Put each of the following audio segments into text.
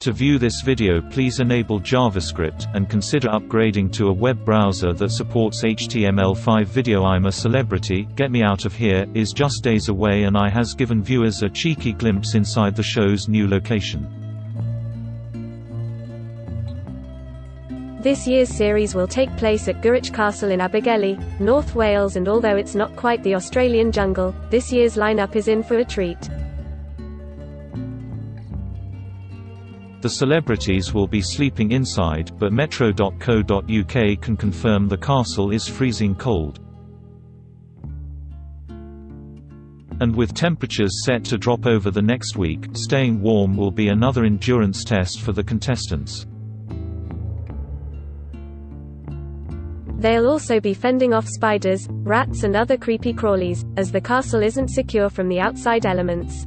To view this video, please enable JavaScript, and consider upgrading to a web browser that supports HTML5 video. I'm a Celebrity, Get Me Out of Here is just days away, and I has given viewers a cheeky glimpse inside the show's new location. This year's series will take place at Gwrych Castle in Abergele, North Wales, and although it's not quite the Australian jungle, this year's lineup is in for a treat. The celebrities will be sleeping inside, but metro.co.uk can confirm the castle is freezing cold. And with temperatures set to drop over the next week, staying warm will be another endurance test for the contestants. They'll also be fending off spiders, rats and other creepy crawlies, as the castle isn't secure from the outside elements.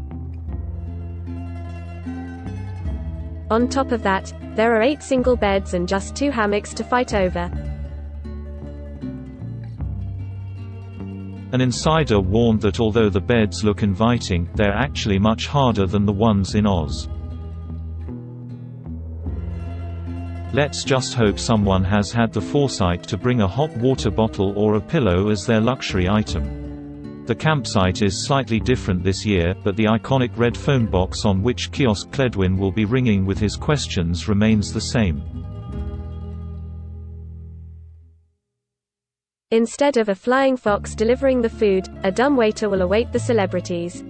On top of that, there are 8 single beds and just 2 hammocks to fight over. An insider warned that although the beds look inviting, they're actually much harder than the ones in Oz. Let's just hope someone has had the foresight to bring a hot water bottle or a pillow as their luxury item. The campsite is slightly different this year, but the iconic red phone box on which Kiosk Cledwin will be ringing with his questions remains the same. Instead of a flying fox delivering the food, a dumb waiter will await the celebrities.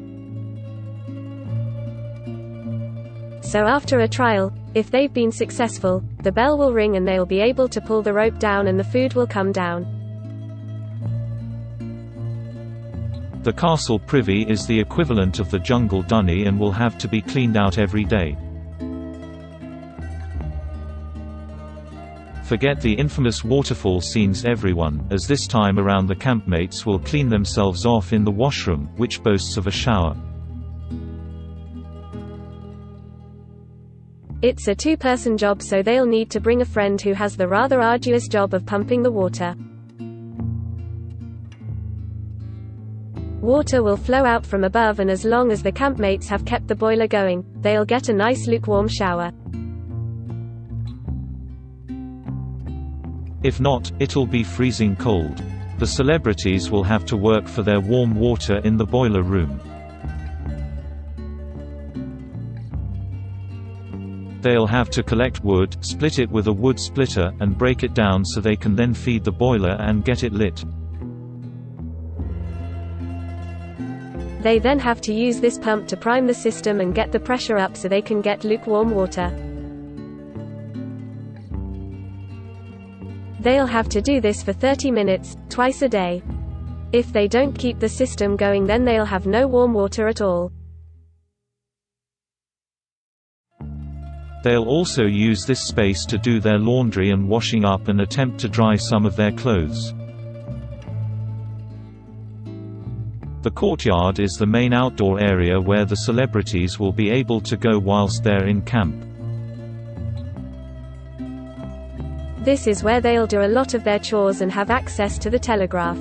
So after a trial, if they've been successful, the bell will ring and they'll be able to pull the rope down and the food will come down. The castle privy is the equivalent of the jungle dunny and will have to be cleaned out every day. Forget the infamous waterfall scenes everyone, as this time around the campmates will clean themselves off in the washroom, which boasts of a shower. It's a 2-person job, so they'll need to bring a friend who has the rather arduous job of pumping the water. Water will flow out from above, and as long as the campmates have kept the boiler going, they'll get a nice lukewarm shower. If not, it'll be freezing cold. The celebrities will have to work for their warm water in the boiler room. They'll have to collect wood, split it with a wood splitter, and break it down so they can then feed the boiler and get it lit. They then have to use this pump to prime the system and get the pressure up so they can get lukewarm water. They'll have to do this for 30 minutes, twice a day. If they don't keep the system going, then they'll have no warm water at all. They'll also use this space to do their laundry and washing up and attempt to dry some of their clothes. The courtyard is the main outdoor area where the celebrities will be able to go whilst they're in camp. This is where they'll do a lot of their chores and have access to the telegraph.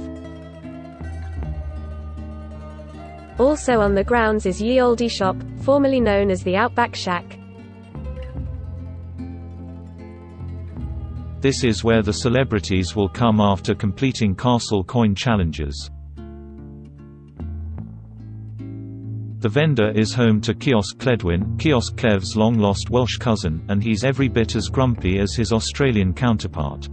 Also on the grounds is Ye Olde Shop, formerly known as the Outback Shack. This is where the celebrities will come after completing castle coin challenges. The vendor is home to Kiosk Cledwin, Kiosk Clev's long-lost Welsh cousin, and he's every bit as grumpy as his Australian counterpart.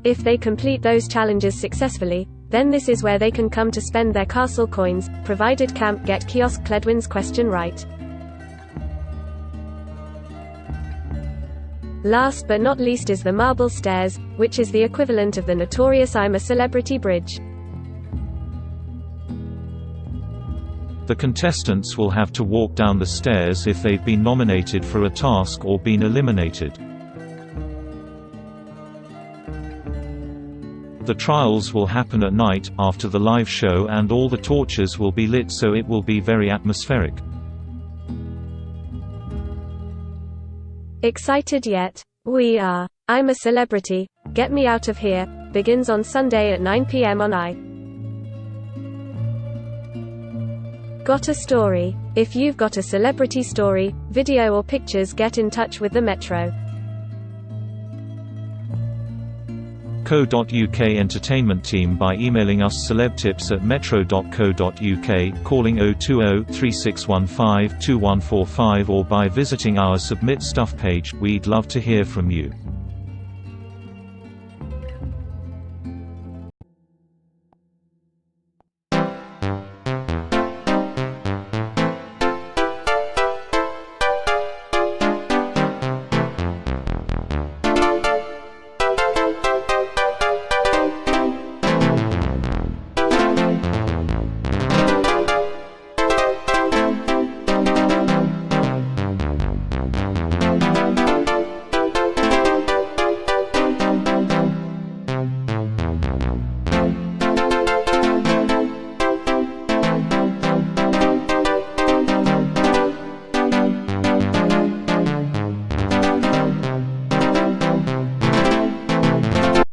If they complete those challenges successfully, then this is where they can come to spend their castle coins, provided camp get Kiosk Cledwin's question right. Last but not least is the marble stairs, which is the equivalent of the notorious I'm a Celebrity bridge. The contestants will have to walk down the stairs if they've been nominated for a task or been eliminated. The trials will happen at night, after the live show, and all the torches will be lit, so it will be very atmospheric. Excited yet? We are. I'm a Celebrity, Get Me Out of Here begins on Sunday at 9 p.m. on Got a story? If you've got a celebrity story, video or pictures, get in touch with the Metro. Co.uk entertainment team by emailing us celebtips@metro.co.uk, calling 020-3615-2145 or by visiting our Submit Stuff page. We'd love to hear from you.